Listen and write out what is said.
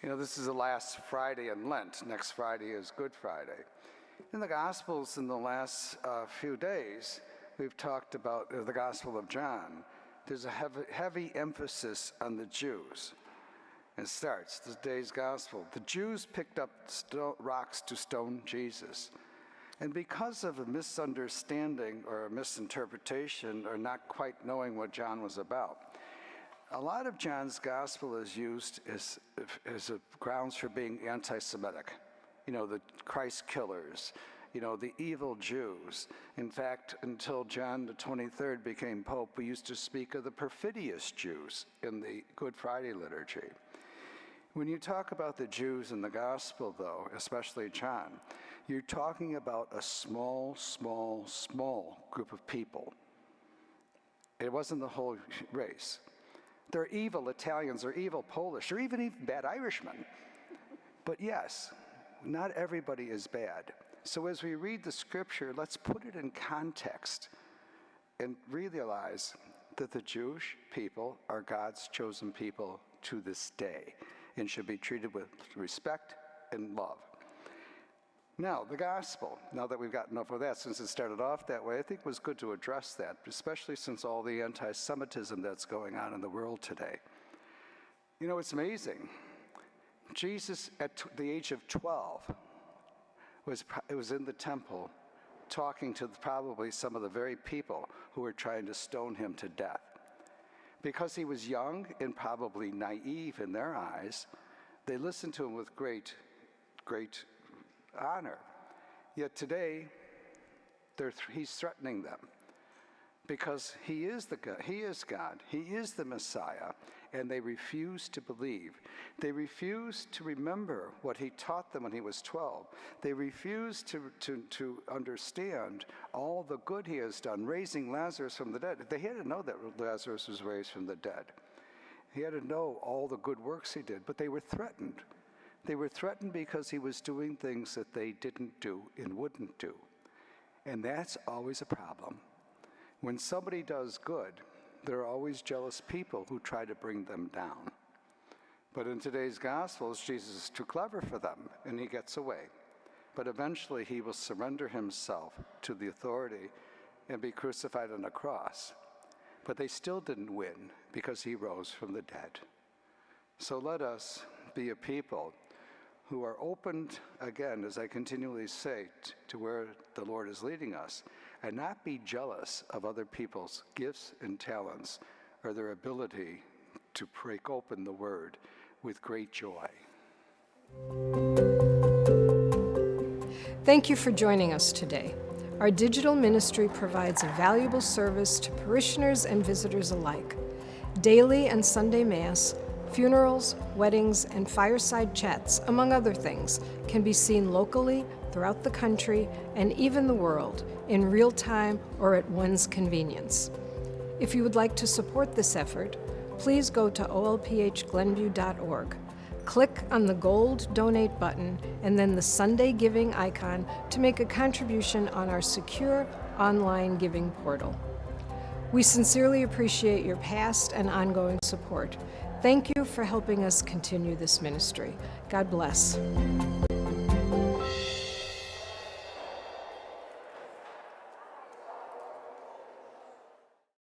This is the last Friday in Lent. Next Friday is Good Friday. In the Gospels in the last few days, we've talked about the Gospel of John. There's a heavy emphasis on the Jews. It starts, this day's Gospel. The Jews picked up rocks to stone Jesus. And because of a misunderstanding or a misinterpretation or not quite knowing what John was about, a lot of John's gospel is used as grounds for being anti-Semitic. The Christ killers, the evil Jews. In fact, until John the 23rd became Pope, we used to speak of the perfidious Jews in the Good Friday liturgy. When you talk about the Jews in the gospel, though, especially John, you're talking about a small, small, small group of people. It wasn't the whole race. They're evil Italians, they're evil Polish, or even bad Irishmen. But yes, not everybody is bad. So as we read the scripture, let's put it in context and realize that the Jewish people are God's chosen people to this day and should be treated with respect and love. Now, the gospel, now that we've gotten enough of that, since it started off that way, I think it was good to address that, especially since all the anti-Semitism that's going on in the world today. It's amazing. Jesus, at the age of 12, was in the temple talking to probably some of the very people who were trying to stone him to death. Because he was young and probably naive in their eyes, they listened to him with great honor. Yet today, he's threatening them because he is God, he is the Messiah, and they refuse to believe. They refuse to remember what he taught them when he was 12. They refuse to understand all the good he has done, raising Lazarus from the dead. They had to know that Lazarus was raised from the dead. He had to know all the good works he did, but they were threatened. They were threatened because he was doing things that they didn't do and wouldn't do. And that's always a problem. When somebody does good, there are always jealous people who try to bring them down. But in today's Gospels, Jesus is too clever for them, and he gets away. But eventually he will surrender himself to the authority and be crucified on a cross. But they still didn't win because he rose from the dead. So let us be a people who are opened, again, as I continually say, to where the Lord is leading us, and not be jealous of other people's gifts and talents or their ability to break open the Word with great joy. Thank you for joining us today. Our digital ministry provides a valuable service to parishioners and visitors alike. Daily and Sunday Mass, funerals, weddings, and fireside chats, among other things, can be seen locally, throughout the country, and even the world, in real time or at one's convenience. If you would like to support this effort, please go to olphglenview.org. Click on the gold Donate button and then the Sunday Giving icon to make a contribution on our secure online giving portal. We sincerely appreciate your past and ongoing support. Thank you for helping us continue this ministry. God bless.